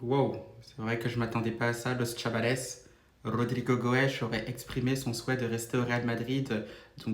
Wow, c'est vrai que je m'attendais pas à ça, Los Chavales. Rodrigo Goes aurait exprimé son souhait de rester au Real Madrid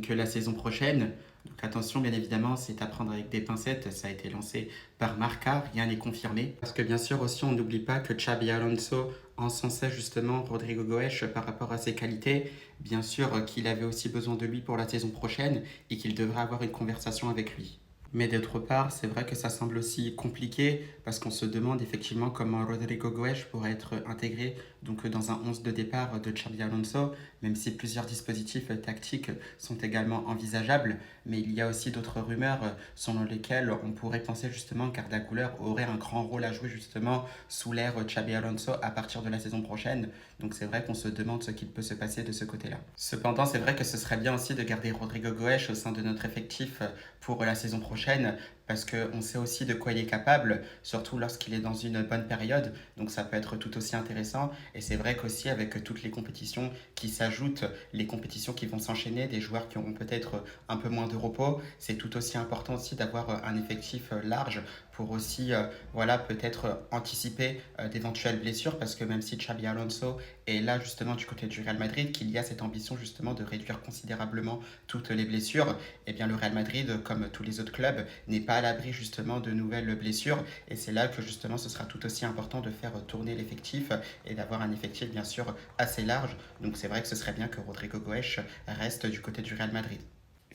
la saison prochaine. Donc attention, bien évidemment, c'est à prendre avec des pincettes. Ça a été lancé par Marca, rien n'est confirmé. Parce que bien sûr aussi, on n'oublie pas que Xabi Alonso encensait justement Rodrigo Goes par rapport à ses qualités. Bien sûr qu'il avait aussi besoin de lui pour la saison prochaine et qu'il devrait avoir une conversation avec lui. Mais d'autre part, c'est vrai que ça semble aussi compliqué parce qu'on se demande effectivement comment Rodrigo Goes pourrait être intégré dans un 11 de départ de Xabi Alonso, même si plusieurs dispositifs tactiques sont également envisageables. Mais il y a aussi d'autres rumeurs selon lesquelles on pourrait penser justement qu'Arda Güler aurait un grand rôle à jouer justement sous l'ère Xabi Alonso à partir de la saison prochaine. Donc c'est vrai qu'on se demande ce qu'il peut se passer de ce côté-là. Cependant, c'est vrai que ce serait bien aussi de garder Rodrigo Goes au sein de notre effectif pour la saison prochaine parce qu'on sait aussi de quoi il est capable, surtout lorsqu'il est dans une bonne période. Donc ça peut être tout aussi intéressant. Et c'est vrai qu'aussi avec toutes les compétitions qui s'ajoutent, les compétitions qui vont s'enchaîner, des joueurs qui auront peut-être un peu moins de repos, c'est tout aussi important aussi d'avoir un effectif large pour aussi voilà, peut-être anticiper d'éventuelles blessures parce que même si Xabi Alonso est là justement du côté du Real Madrid, qu'il y a cette ambition justement de réduire considérablement toutes les blessures, et bien le Real Madrid, comme tous les autres clubs, n'est pas à l'abri justement de nouvelles blessures. Et c'est là que justement ce sera tout aussi important de faire tourner l'effectif et d'avoir un effectif bien sûr assez large. Donc c'est vrai que ce serait bien que Rodrigo Goes reste du côté du Real Madrid.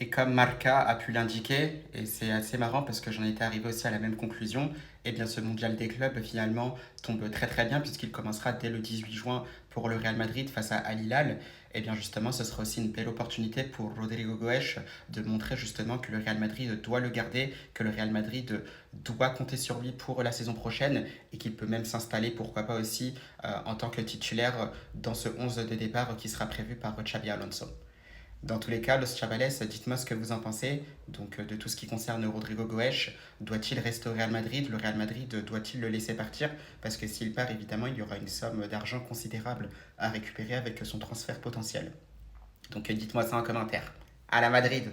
Et comme Marca a pu l'indiquer, et c'est assez marrant parce que j'en étais arrivé aussi à la même conclusion, et bien ce mondial des clubs finalement tombe très très bien puisqu'il commencera dès le 18 juin pour le Real Madrid face à Al Hilal. Et bien justement ce sera aussi une belle opportunité pour Rodrigo Goes de montrer justement que le Real Madrid doit le garder, que le Real Madrid doit compter sur lui pour la saison prochaine et qu'il peut même s'installer pourquoi pas aussi en tant que titulaire dans ce 11 de départ qui sera prévu par Xabi Alonso. Dans tous les cas, Los Chavales, dites-moi ce que vous en pensez de tout ce qui concerne Rodrigo Goes. Doit-il rester au Real Madrid? Le Real Madrid doit-il le laisser partir? Parce que s'il part, évidemment, il y aura une somme d'argent considérable à récupérer avec son transfert potentiel. Donc dites-moi ça en commentaire. À la Madrid!